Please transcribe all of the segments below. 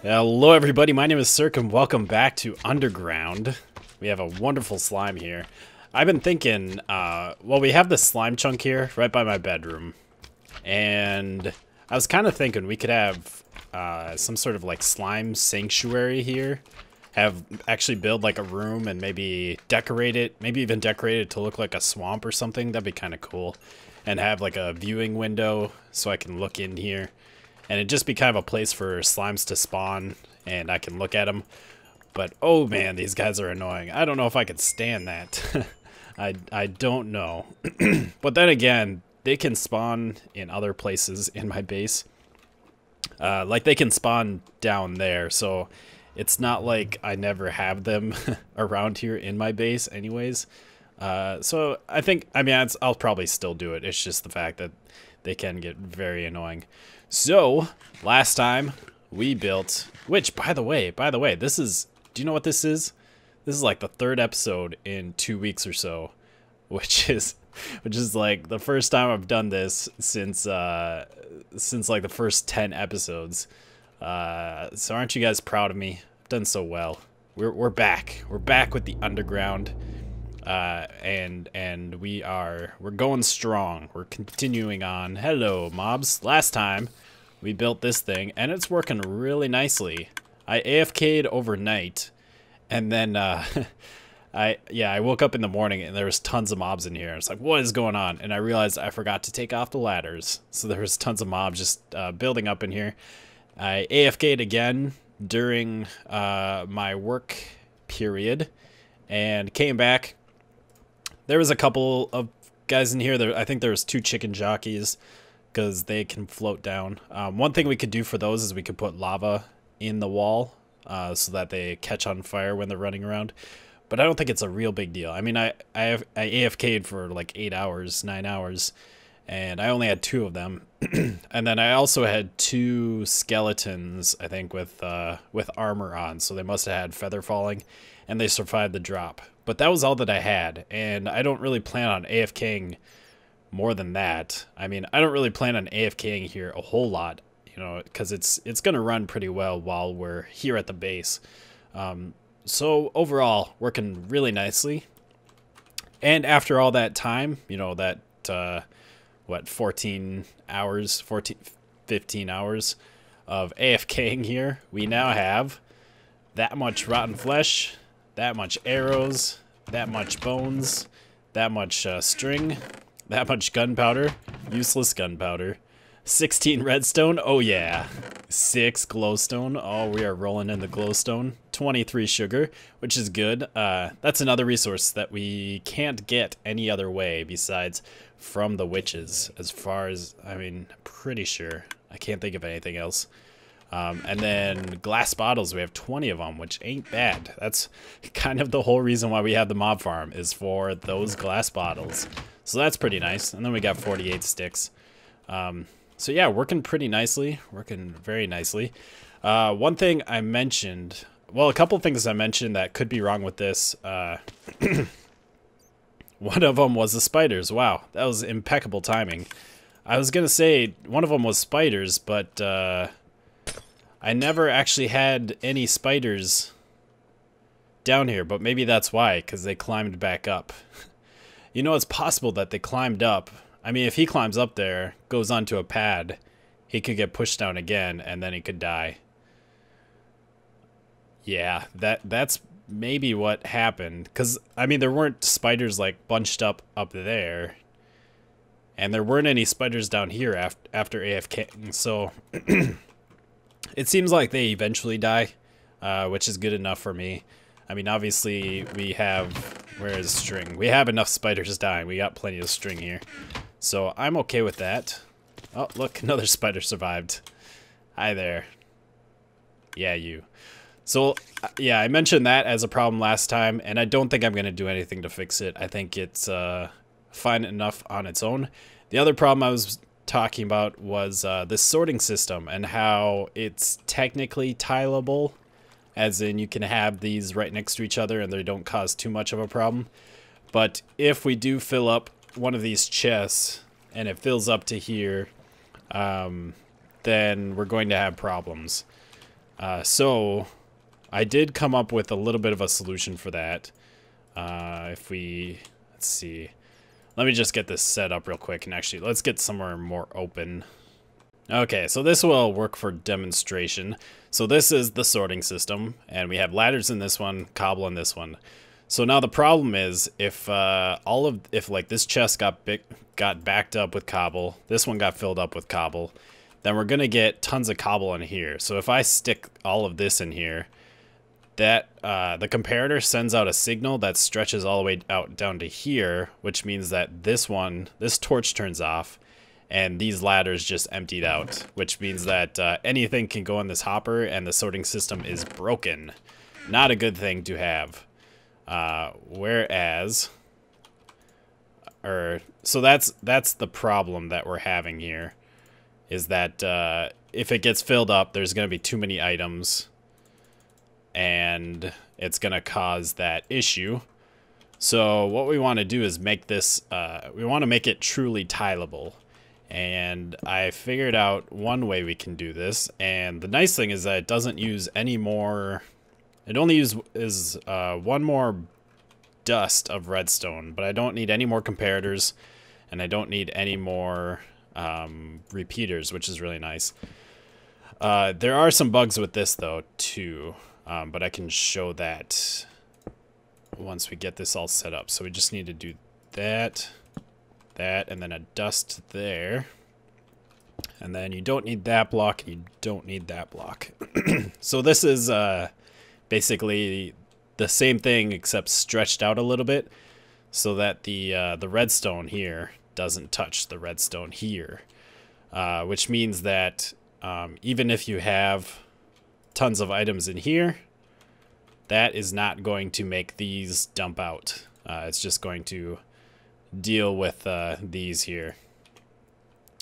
Hello everybody, my name is Sirhc and welcome back to Underground. We have a wonderful slime here. I've been thinking, well, we have this slime chunk here right by my bedroom. And I was kind of thinking we could have some sort of like slime sanctuary here. Actually build like a room and maybe decorate it, maybe even decorate it to look like a swamp or something. That'd be kind of cool. And have like a viewing window so I can look in here. And it'd just be kind of a place for slimes to spawn, and I can look at them. But, oh man, these guys are annoying. I don't know if I could stand that. I don't know. But then again, they can spawn in other places in my base. Like, they can spawn down there, so it's not like I never have them around here in my base anyways. So I think, I mean, I'll probably still do it. It's just the fact that they can get very annoying. So, last time we built, which by the way, this is, do you know what this is? This is like the third episode in 2 weeks or so, which is like the first time I've done this since like the first 10 episodes. So aren't you guys proud of me? I've done so well. We're back. We're back with the underground. And we're going strong. We're continuing on. Hello, mobs. Last time we built this thing and it's working really nicely. I AFK'd overnight and then I woke up in the morning and there was tons of mobs in here. It's like, what is going on? And I realized I forgot to take off the ladders. So there was tons of mobs just building up in here. I AFK'd again during my work period and came back. There was a couple of guys in here. I think there was 2 chicken jockeys because they can float down. One thing we could do for those is we could put lava in the wall so that they catch on fire when they're running around. But I don't think it's a real big deal. I mean, I AFK'd for like 8 hours, 9 hours, and I only had 2 of them. And then I also had 2 skeletons, I think, with armor on. So they must have had feather falling, and they survived the drop. But that was all that I had, and I don't really plan on AFKing more than that. I mean, I don't really plan on AFKing here a whole lot, you know, because it's going to run pretty well while we're here at the base. So overall, working really nicely. And after all that time, you know, that, what, 15 hours of AFKing here, we now have that much rotten flesh, that much arrows, that much bones, that much string, that much gunpowder, useless gunpowder, 16 redstone, oh yeah, 6 glowstone, oh we are rolling in the glowstone, 23 sugar, which is good. That's another resource that we can't get any other way besides from the witches, as far as, I mean, pretty sure. I can't think of anything else. And then glass bottles, we have 20 of them, which ain't bad. That's kind of the whole reason why we have the mob farm, is for those glass bottles. So that's pretty nice. And then we got 48 sticks. So yeah, working pretty nicely, working very nicely. One thing I mentioned, well, a couple things I mentioned that could be wrong with this. One of them was the spiders. Wow, that was impeccable timing. I was going to say one of them was spiders, but I never actually had any spiders down here, but maybe that's why, because they climbed back up. You know, it's possible that they climbed up. I mean, if he climbs up there, goes onto a pad, he could get pushed down again, and then he could die. Yeah, that's maybe what happened, because, I mean, there weren't spiders, like, bunched up there, and there weren't any spiders down here after AFK, so it seems like they eventually die, which is good enough for me. I mean, obviously, we have, where is string? We have enough spiders dying. We got plenty of string here. So I'm okay with that. Oh, look, another spider survived. Hi there. Yeah, you. So, yeah, I mentioned that as a problem last time, and I don't think I'm going to do anything to fix it. I think it's fine enough on its own. The other problem I was talking about was this sorting system and how it's technically tileable, as in you can have these right next to each other and they don't cause too much of a problem. But if we do fill up one of these chests and it fills up to here, then we're going to have problems. So I did come up with a little bit of a solution for that. Let's see. Let me just get this set up real quick, and actually let's get somewhere more open. Okay, so this will work for demonstration. So this is the sorting system, and we have ladders in this one, cobble in this one. So now the problem is if like this chest got backed up with cobble, this one got filled up with cobble, then we're gonna get tons of cobble in here. So if I stick all of this in here, that the comparator sends out a signal that stretches all the way out down to here, which means that this torch turns off, and these ladders just emptied out, which means that anything can go in this hopper, and the sorting system is broken. Not a good thing to have. So that's the problem that we're having here, is that if it gets filled up, there's going to be too many items, and it's going to cause that issue. So what we want to do is make this, we want to make it truly tileable. And I figured out one way we can do this, and the nice thing is that it doesn't use any more, it only uses one more dust of redstone, but I don't need any more comparators, and I don't need any more repeaters, which is really nice. There are some bugs with this though too, but I can show that once we get this all set up. So we just need to do that, and then a dust there, and then you don't need that block, you don't need that block. So this is basically the same thing except stretched out a little bit, so that the redstone here doesn't touch the redstone here, which means that even if you have tons of items in here, that is not going to make these dump out. It's just going to deal with these here.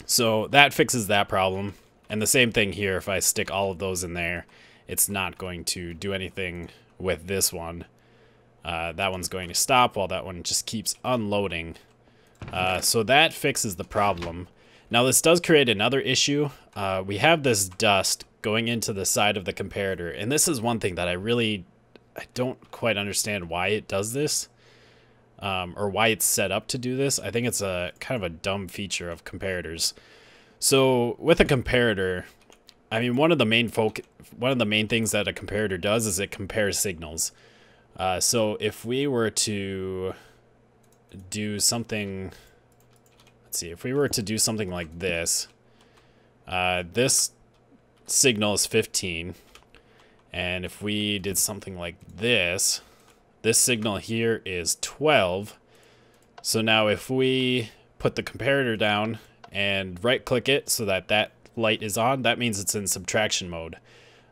So that fixes that problem. And the same thing here, if I stick all of those in there, it's not going to do anything with this one. That one's going to stop while that one just keeps unloading. So that fixes the problem. Now this does create another issue. We have this dust going into the side of the comparator, and this is one thing that I don't quite understand why it does this. Or why it's set up to do this. I think it's a kind of a dumb feature of comparators. So with a comparator, I mean, one of the main things that a comparator does is it compares signals. So if we were to do something, let's see, if we were to do something like this, this signal is 15, and if we did something like this, this signal here is 12. So now if we put the comparator down and right click it so that that light is on, that means it's in subtraction mode.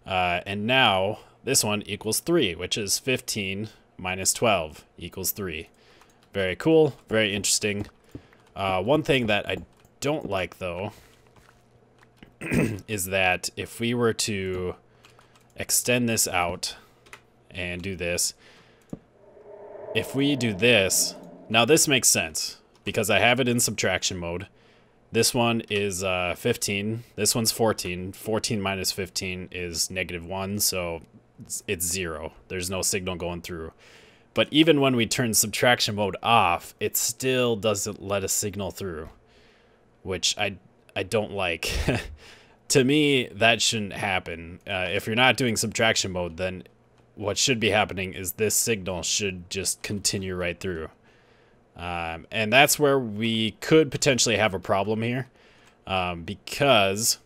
And now this one equals 3, which is 15 minus 12 equals 3. Very cool, very interesting. One thing that I don't like though is that if we were to extend this out and do this, if we do this, now this makes sense because I have it in subtraction mode. This one is 15, this one's 14. 14 minus 15 is -1, so it's 0. There's no signal going through. But even when we turn subtraction mode off, it still doesn't let a signal through, which I don't like. To me, that shouldn't happen. If you're not doing subtraction mode, then what should be happening is this signal should just continue right through. And that's where we could potentially have a problem here. Because,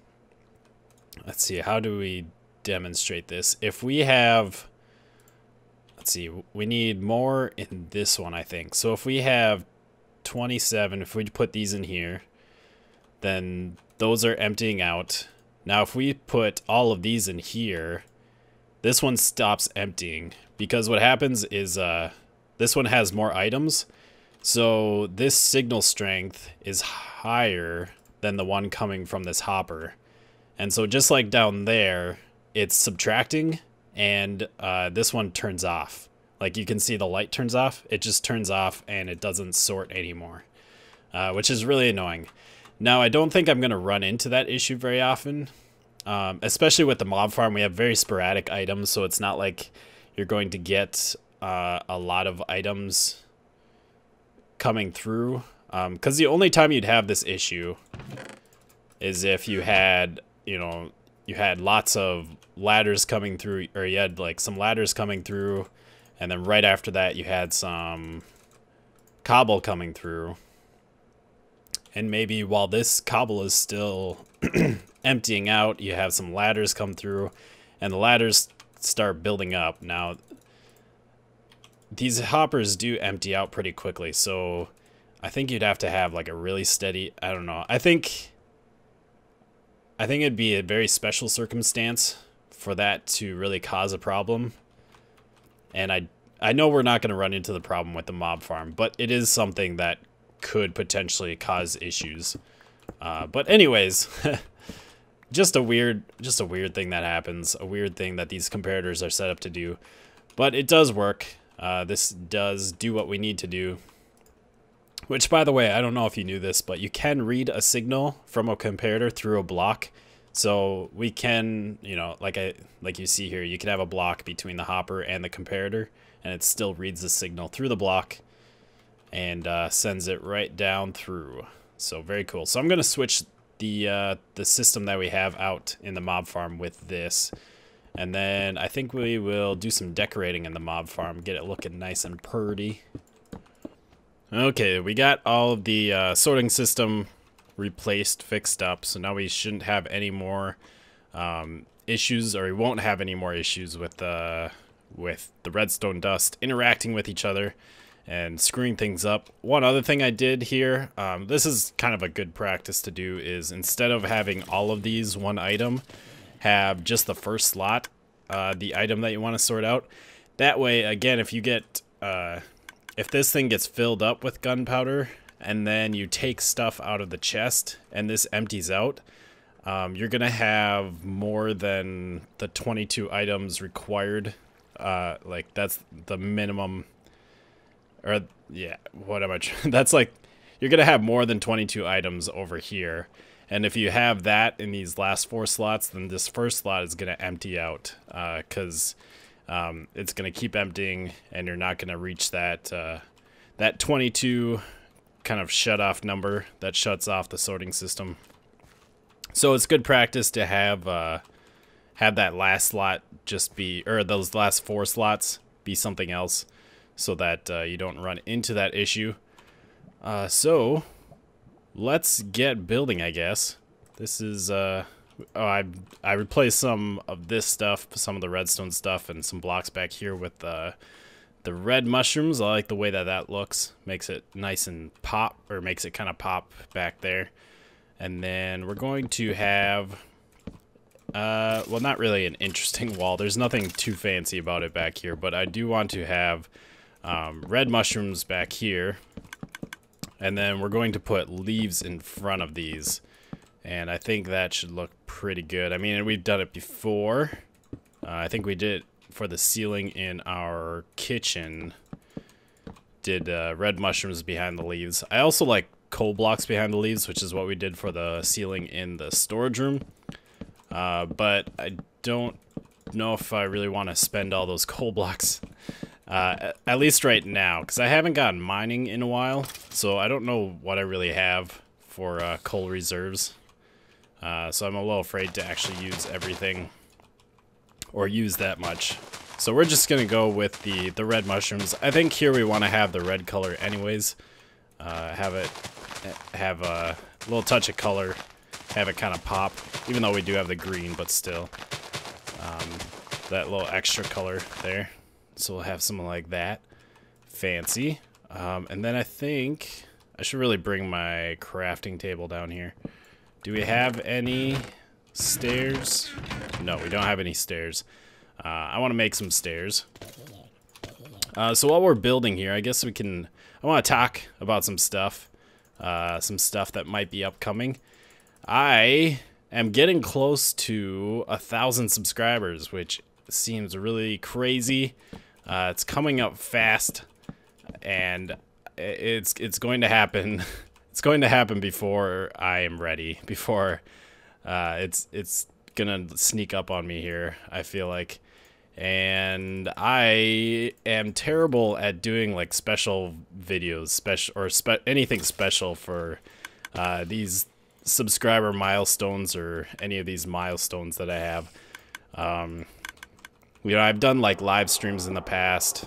let's see, how do we demonstrate this? If we have, let's see, we need more in this one, I think. So if we have 27, if we put these in here, then those are emptying out. Now if we put all of these in here, this one stops emptying, because what happens is this one has more items, so this signal strength is higher than the one coming from this hopper. And so just like down there, it's subtracting, and this one turns off. Like you can see the light turns off, it just turns off and it doesn't sort anymore, which is really annoying. Now I don't think I'm going to run into that issue very often, Especially with the mob farm, we have very sporadic items, so it's not like you're going to get a lot of items coming through. Because the only time you'd have this issue is if you had, you know, you had lots of ladders coming through, or you had like some ladders coming through, and then right after that you had some cobble coming through. And maybe while this cobble is still emptying out, you have some ladders come through, and the ladders start building up. Now, these hoppers do empty out pretty quickly, so I think you'd have to have like a really steady, I don't know. I think it'd be a very special circumstance for that to really cause a problem. And I know we're not going to run into the problem with the mob farm, but it is something that could potentially cause issues. But anyways, just a weird thing that happens, a weird thing that these comparators are set up to do. But it does work. This does do what we need to do. Which, by the way, I don't know if you knew this, but you can read a signal from a comparator through a block. So we can, you know, like you see here, you can have a block between the hopper and the comparator, and it still reads the signal through the block and sends it right down through. So very cool. So I'm going to switch the system that we have out in the mob farm with this. And then I think we will do some decorating in the mob farm, get it looking nice and pretty. Okay, we got all of the sorting system replaced, fixed up, so now we shouldn't have any more issues, or we won't have any more issues with the redstone dust interacting with each other and screwing things up. One other thing I did here, this is kind of a good practice to do, is instead of having all of these one item, have just the first slot, the item that you want to sort out. That way, again, if you get if this thing gets filled up with gunpowder and then you take stuff out of the chest and this empties out, you're gonna have more than the 22 items required. Like that's the minimum, or yeah, what am I that's like, you're gonna have more than 22 items over here. And if you have that in these last 4 slots, then this first slot is gonna empty out, because it's going to keep emptying, and you're not going to reach that that 22 kind of shut-off number that shuts off the sorting system. So it's good practice to have that last slot just be, or those last 4 slots be something else, so that you don't run into that issue. So let's get building, I guess. This is I replaced some of this stuff, some of the redstone stuff, and some blocks back here with the red mushrooms. I like the way that looks. Makes it nice and pop, or makes it kind of pop back there. And then we're going to have, well, not really an interesting wall. There's nothing too fancy about it back here, but I do want to have red mushrooms back here. And then we're going to put leaves in front of these. And I think that should look pretty good. I mean, we've done it before. I think we did it for the ceiling in our kitchen. Did red mushrooms behind the leaves. I also like coal blocks behind the leaves, which is what we did for the ceiling in the storage room. But I don't know if I really want to spend all those coal blocks. At least right now, because I haven't gotten mining in a while. So I don't know what I really have for coal reserves. So I'm a little afraid to actually use everything, or use that much. So we're just gonna go with the red mushrooms. I think here we want to have the red color anyways. Have a little touch of color, have it kind of pop, even though we do have the green, but still that little extra color there. So we'll have something like that, fancy. And then I think I should really bring my crafting table down here. Do we have any stairs? No, we don't have any stairs. I want to make some stairs. So while we're building here, I guess I want to talk about some stuff that might be upcoming. I am getting close to 1,000 subscribers, which seems really crazy. It's coming up fast, and it's going to happen. It's going to happen before I am ready. Before it's gonna sneak up on me here, I feel like. And I am terrible at doing like special videos, anything special for these subscriber milestones or any of these milestones that I have. You know, I've done like live streams in the past.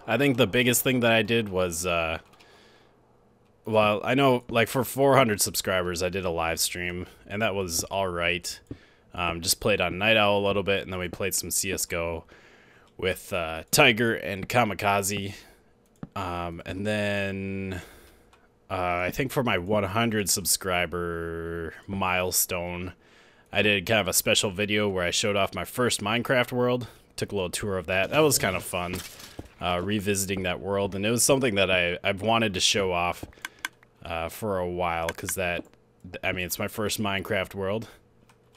I think the biggest thing that I did was, well, I know like for 400 subscribers, I did a live stream, and that was all right. Just played on Night Owl a little bit, and then we played some CSGO with Tiger and Kamikaze. And then I think for my 100 subscriber milestone, I did kind of a special video where I showed off my first Minecraft world. Took a little tour of that. That was kind of fun, revisiting that world. And it was something that I've wanted to show off for a while, because I mean, it's my first Minecraft world.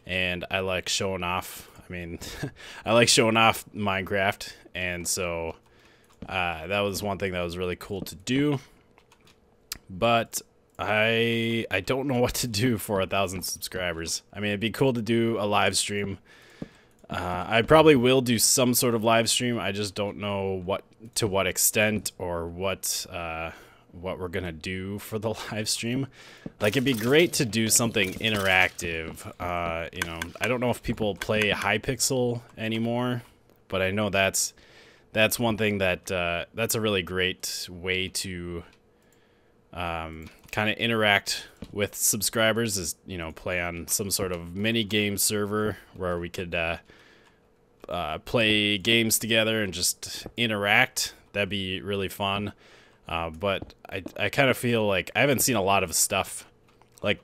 And I like showing off. I mean, I like showing off Minecraft, and so that was one thing that was really cool to do. But I don't know what to do for 1,000 subscribers. I mean, it'd be cool to do a live stream. I probably will do some sort of live stream. I just don't know to what extent or what we're gonna do for the live stream. Like, it'd be great to do something interactive. You know, I don't know if people play Hypixel anymore, but I know that's one thing that that's a really great way to kind of interact with subscribers, is, you know, play on some sort of mini game server where we could play games together and just interact. That'd be really fun. But I kind of feel like I haven't seen a lot of stuff. Like,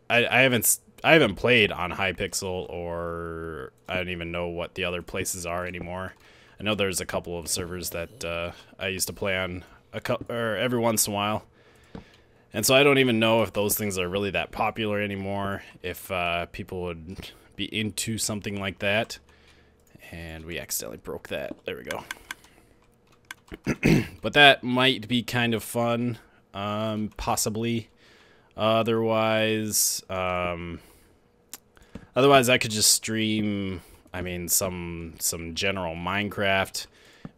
I haven't played on Hypixel, or I don't even know what the other places are anymore. I know there's a couple of servers that I used to play on every once in a while, and so I don't even know if those things are really that popular anymore. If people would be into something like that. And we accidentally broke that. There we go. But that might be kind of fun, possibly. Otherwise, I could just stream, I mean, some general Minecraft.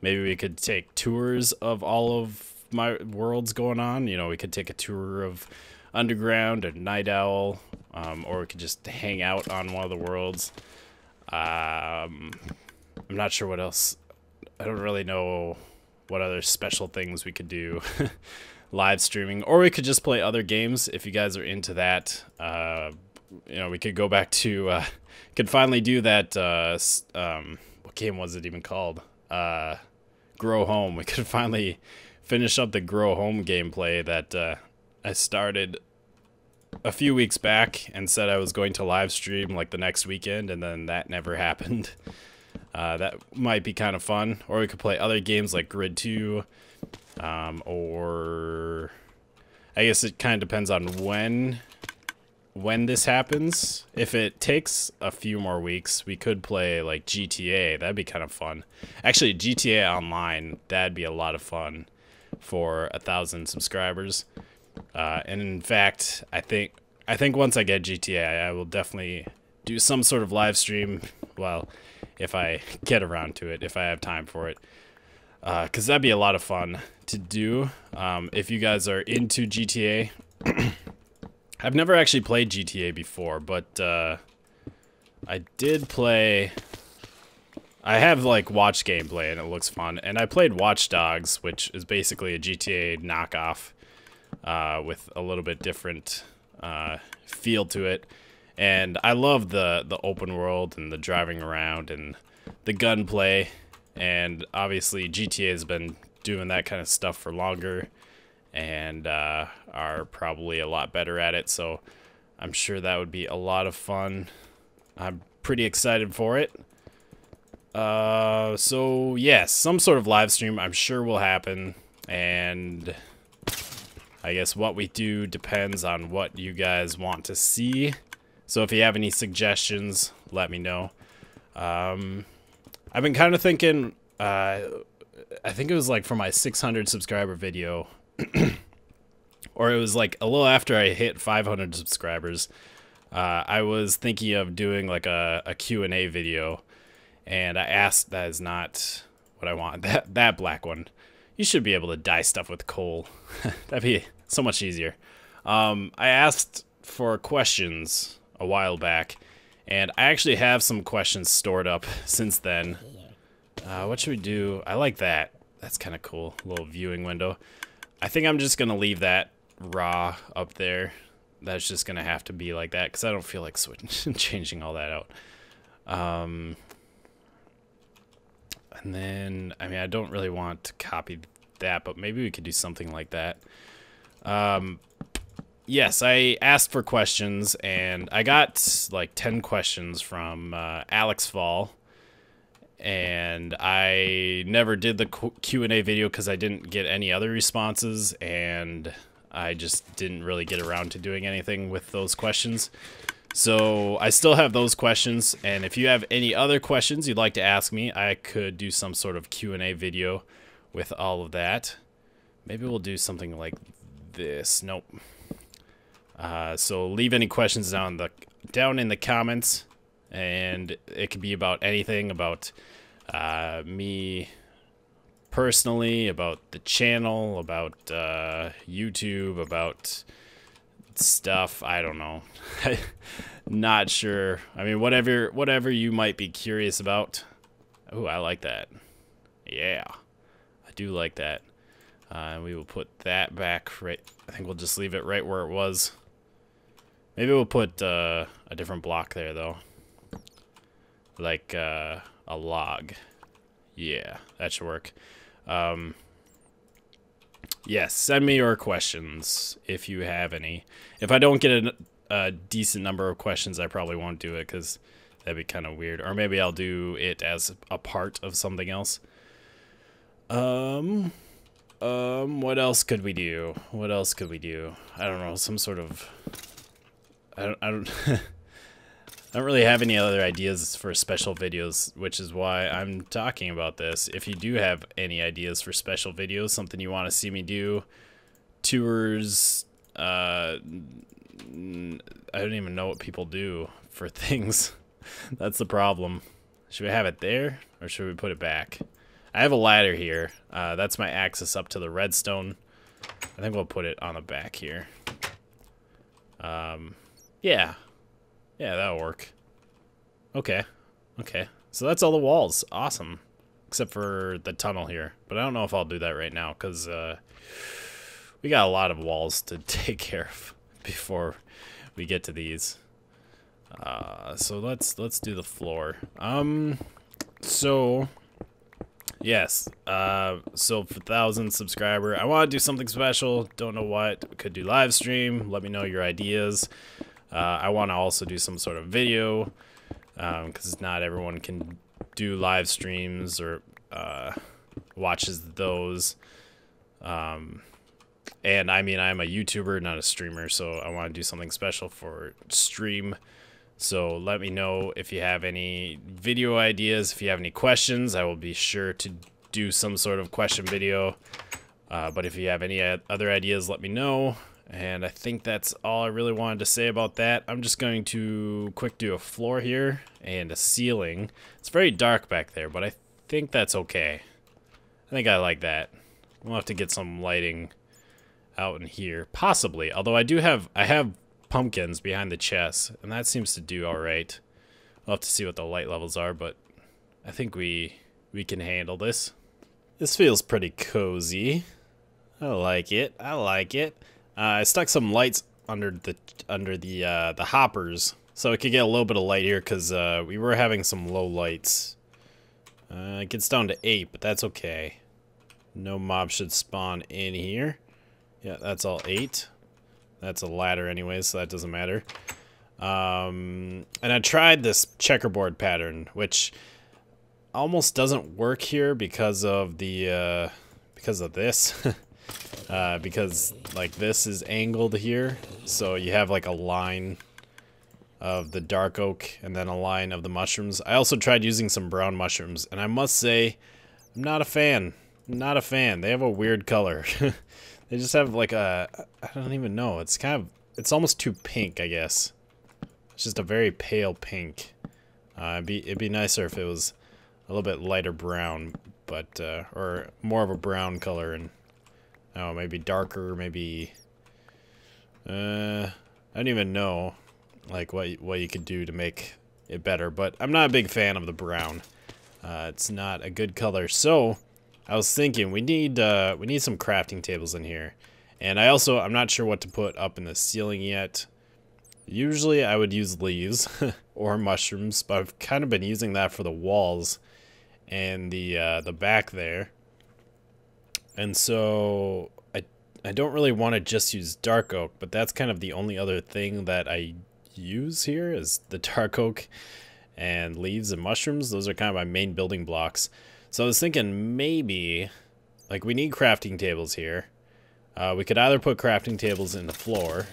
Maybe we could take tours of all of my worlds going on. You know, we could take a tour of Underground or Night Owl, or we could just hang out on one of the worlds. I'm not sure what else. I don't really know what other special things we could do live streaming, or we could just play other games if you guys are into that. You know, we could go back to could finally do that what game was it even called? Grow Home. We could finally finish up the Grow Home gameplay that I started a few weeks back and said I was going to live stream like the next weekend, and then that never happened. That might be kind of fun. Or we could play other games like Grid 2, or I guess it kind of depends on when this happens. If it takes a few more weeks, we could play like GTA. That'd be kind of fun. Actually, GTA Online, that'd be a lot of fun for 1,000 subscribers. And in fact, I think once I get GTA, I will definitely do some sort of live stream. Well, if I get around to it, if I have time for it, because that'd be a lot of fun to do. If you guys are into GTA, I've never actually played GTA before, but I did play. I have like watched gameplay and it looks fun, and I played Watch Dogs, which is basically a GTA knockoff with a little bit different feel to it. And I love the open world and the driving around and the gunplay. And obviously GTA has been doing that kind of stuff for longer and are probably a lot better at it. So I'm sure that would be a lot of fun. I'm pretty excited for it. So yes, some sort of live stream I'm sure will happen. And I guess what we do depends on what you guys want to see. So if you have any suggestions, let me know. I've been kind of thinking, I think it was like for my 600 subscriber video, or it was like a little after I hit 500 subscribers. I was thinking of doing like a Q&A video, and I asked, that is not what I want, that black one. You should be able to dye stuff with coal. That'd be so much easier. I asked for questions a while back, and I actually have some questions stored up since then. What should we do? I like that. That's kind of cool. Little viewing window. I think I'm just going to leave that raw up there. That's just going to have to be like that because I don't feel like changing all that out. And then, I mean, I don't really want to copy that, but maybe we could do something like that. Yes, I asked for questions, and I got like 10 questions from Alex Fall. And I never did the Q&A video because I didn't get any other responses, and I just didn't really get around to doing anything with those questions. So I still have those questions, and if you have any other questions you'd like to ask me, I could do some sort of Q&A video with all of that. Maybe we'll do something like this. Nope. So leave any questions down in the comments, and it could be about anything, about me personally, about the channel, about YouTube, about stuff. I don't know. Not sure. I mean, whatever you might be curious about. Oh, I like that. Yeah, I do like that. We will put that back right. I think we'll just leave it right where it was. Maybe we'll put a different block there, though. Like a log. Yeah, that should work. Yes, send me your questions if you have any. If I don't get a decent number of questions, I probably won't do it because that'd be kind of weird. Or maybe I'll do it as a part of something else. What else could we do? What else could we do? I don't know, some sort of... I don't I don't really have any other ideas for special videos, which is why I'm talking about this. If you do have any ideas for special videos, something you want to see me do, tours, I don't even know what people do for things. That's the problem. Should we have it there, or should we put it back? I have a ladder here. That's my access up to the redstone. I think we'll put it on the back here. Yeah. Yeah, that'll work. Okay. Okay. So that's all the walls. Awesome. Except for the tunnel here. But I don't know if I'll do that right now, because we got a lot of walls to take care of before we get to these. So let's do the floor. So yes. So for 1,000 subscriber, I want to do something special. Don't know what. Could do live stream. Let me know your ideas. I want to also do some sort of video, because not everyone can do live streams or watches those. And I mean, I'm a YouTuber, not a streamer, so I want to do something special for stream. So let me know if you have any video ideas. If you have any questions, I will be sure to do some sort of question video. But if you have any other ideas, let me know. And I think that's all I really wanted to say about that. I'm just going to quick do a floor here and a ceiling. It's very dark back there, but I think that's okay. I think I like that. We'll have to get some lighting out in here, possibly. Although I have pumpkins behind the chest, and that seems to do all right. We'll have to see what the light levels are, but I think we can handle this. This feels pretty cozy. I like it. I like it. I stuck some lights under the hoppers, so it could get a little bit of light here, because we were having some low lights. It gets down to 8, but that's okay. No mob should spawn in here. Yeah, that's all 8. That's a ladder anyway, so that doesn't matter. And I tried this checkerboard pattern, which almost doesn't work here because of the because of this. Because like this is angled here, so you have like a line of the dark oak and then a line of the mushrooms. I also tried using some brown mushrooms, and I must say, I'm not a fan. Not a fan. They have a weird color. They just have like a, I don't even know. It's kind of, it's almost too pink, I guess. It's just a very pale pink. It'd be nicer if it was a little bit lighter brown, but or more of a brown color, and oh, maybe darker, maybe I don't even know like what you could do to make it better, but I'm not a big fan of the brown. It's not a good color. So I was thinking we need some crafting tables in here, and I'm not sure what to put up in the ceiling yet. Usually I would use leaves or mushrooms, but I've kind of been using that for the walls and the back there. And so I don't really want to just use dark oak, but that's kind of the only other thing that I use here is the dark oak and leaves and mushrooms. Those are kind of my main building blocks. So I was thinking maybe, like, we need crafting tables here. We could either put crafting tables in the floor.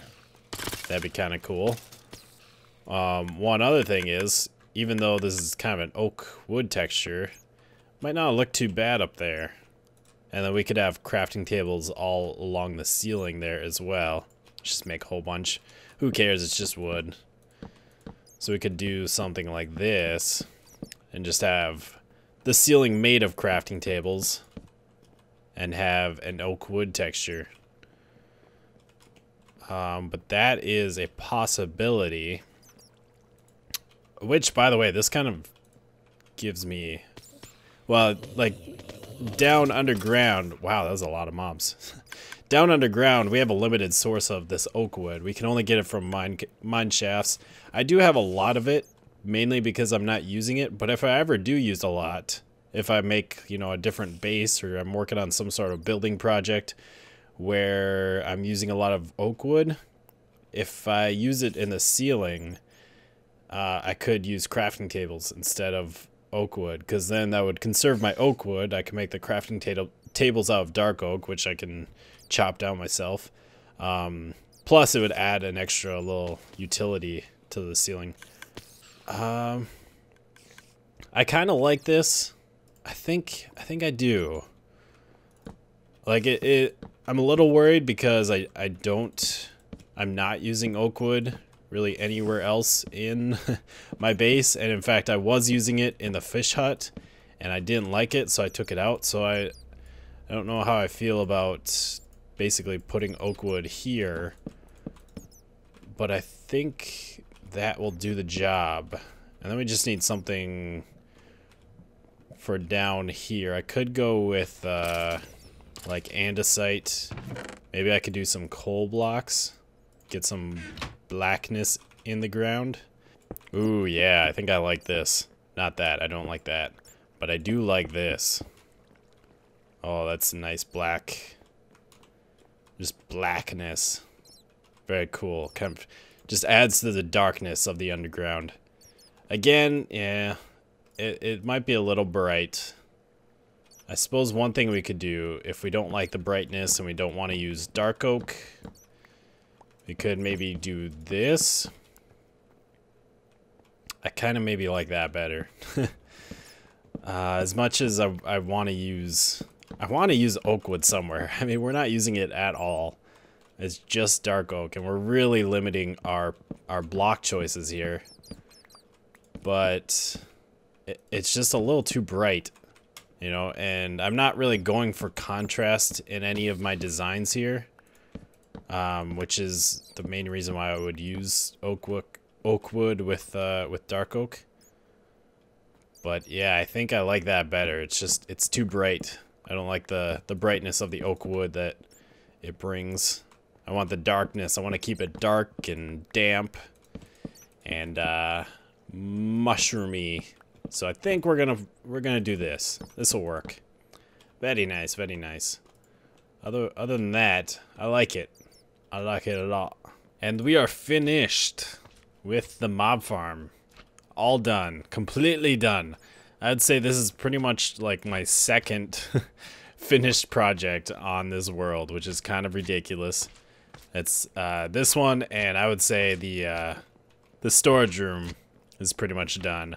That'd be kind of cool. One other thing is, even though this is kind of an oak wood texture, might not look too bad up there. And then we could have crafting tables all along the ceiling there as well. Just make a whole bunch. Who cares? It's just wood. So we could do something like this and just have the ceiling made of crafting tables and have an oak wood texture. But that is a possibility. Which, by the way, this kind of gives me... Well, like, down underground... Wow, that was a lot of mobs. Down underground, we have a limited source of this oak wood. We can only get it from mine shafts. I do have a lot of it, mainly because I'm not using it. But if I ever do use a lot, if I make, you know, a different base, or I'm working on some sort of building project where I'm using a lot of oak wood, if I use it in the ceiling, I could use crafting tables instead of oak wood, because then that would conserve my oak wood. I can make the crafting tables out of dark oak, which I can chop down myself. Plus, it would add an extra little utility to the ceiling. I kind of like this. I think I do. Like I'm a little worried because I'm not using oak wood really anywhere else in my base, and in fact I was using it in the fish hut and I didn't like it, so I took it out. So I don't know how I feel about basically putting oak wood here, but I think that will do the job. And then we just need something for down here. I could go with like andesite. Maybe I could do some coal blocks, get some blackness in the ground. Ooh, yeah, I think I like this. Not that, I don't like that, but I do like this. Oh, that's a nice black, just blackness. Very cool. Kind of just adds to the darkness of the underground. Again, yeah, it might be a little bright. I suppose one thing we could do, if we don't like the brightness and we don't want to use dark oak, we could maybe do this. I kind of maybe like that better. As much as I want to use oak wood somewhere. I mean, we're not using it at all. It's just dark oak, and we're really limiting our block choices here. But it's just a little too bright, you know, and I'm not really going for contrast in any of my designs here, which is the main reason why I would use oak wood with dark oak. But yeah, I think I like that better. It's too bright. I don't like the brightness of the oak wood that it brings. I want the darkness. I want to keep it dark and damp and mushroomy. So I think we're gonna do this. This will work. Very nice, very nice. Other than that, I like it. I like it a lot. And we are finished with the mob farm. All done. Completely done. I'd say this is pretty much like my second finished project on this world, which is kind of ridiculous. It's this one, and I would say the storage room is pretty much done.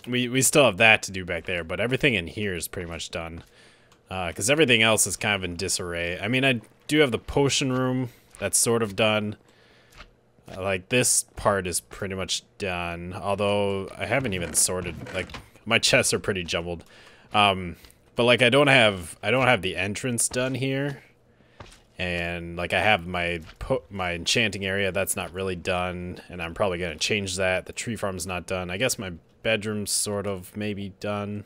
We still have that to do back there, but everything in here is pretty much done. Because everything else is kind of in disarray. I mean, I do have the potion room that's sort of done. Like, this part is pretty much done, although I haven't even sorted, like, my chests are pretty jumbled. But like, I don't have the entrance done here, and like, I have my enchanting area that's not really done, and I'm probably gonna change that. The tree farm's not done. I guess my bedroom's sort of maybe done,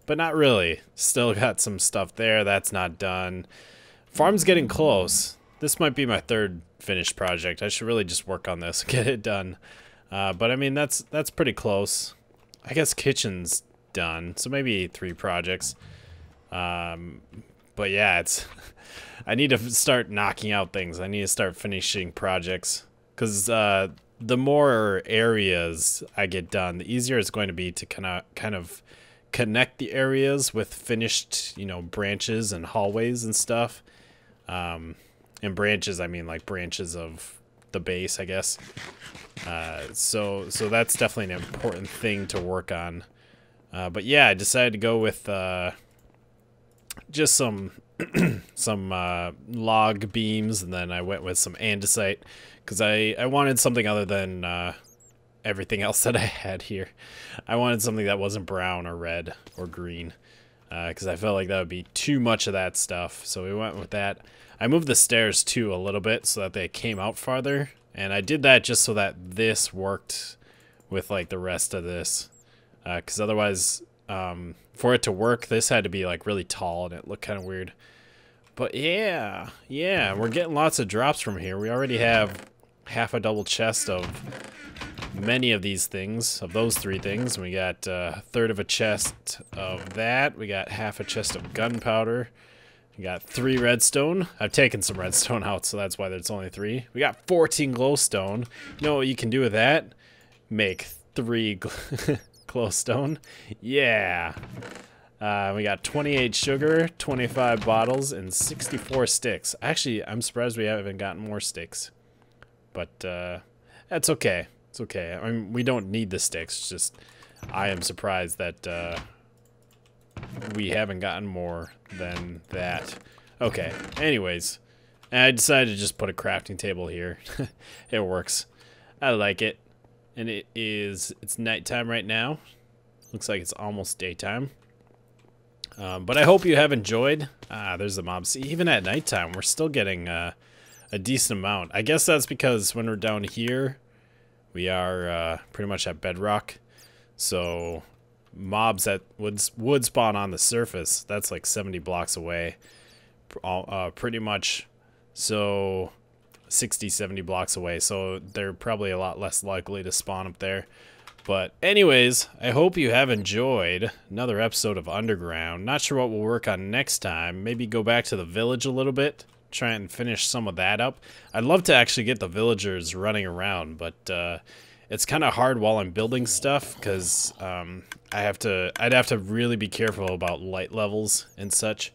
but not really. Still got some stuff there that's not done. Farm's getting close. This might be my third finished project. I should really just work on this, get it done. But I mean, that's pretty close. I guess kitchen's done, so maybe 3 projects. But yeah, it's I need to start knocking out things. I need to start finishing projects, because the more areas I get done, the easier it's going to be to kind of connect the areas with finished, you know, branches and hallways and stuff. And branches, I mean like branches of the base, I guess. So that's definitely an important thing to work on. But yeah, I decided to go with just some log beams, and then I went with some andesite because I wanted something other than everything else that I had here. I wanted something that wasn't brown or red or green, because I felt like that would be too much of that stuff. So we went with that. I moved the stairs too a little bit so that they came out farther, and I did that just so that this worked with like the rest of this, because otherwise, for it to work, this had to be like really tall and it looked kind of weird. But yeah, we're getting lots of drops from here. We already have half a double chest of many of these things, of those 3 things. We got a third of a chest of that. We got half a chest of gunpowder. We got 3 redstone. I've taken some redstone out, so that's why there's only 3. We got 14 glowstone. You know what you can do with that? Make 3 glowstone. Yeah. We got 28 sugar, 25 bottles, and 64 sticks. Actually, I'm surprised we haven't gotten more sticks. But that's okay. It's okay. I mean, we don't need the sticks. It's just I am surprised that we haven't gotten more than that. Okay, anyways, I decided to just put a crafting table here. It works. I like it. And it's nighttime right now. Looks like it's almost daytime. But I hope you have enjoyed. There's the mobs. See, even at nighttime, we're still getting a decent amount. I guess that's because when we're down here, we are pretty much at bedrock. So mobs that would spawn on the surface, that's like 70 blocks away, pretty much. So 60, 70 blocks away, so they're probably a lot less likely to spawn up there. But anyways, I hope you have enjoyed another episode of Underground. Not sure what we'll work on next time. Maybe go back to the village a little bit, try and finish some of that up. I'd love to actually get the villagers running around, but it's kind of hard while I'm building stuff, because I'd have to really be careful about light levels and such.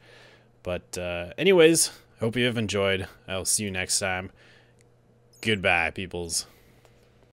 But anyways, hope you have enjoyed. I'll see you next time. Goodbye, peoples.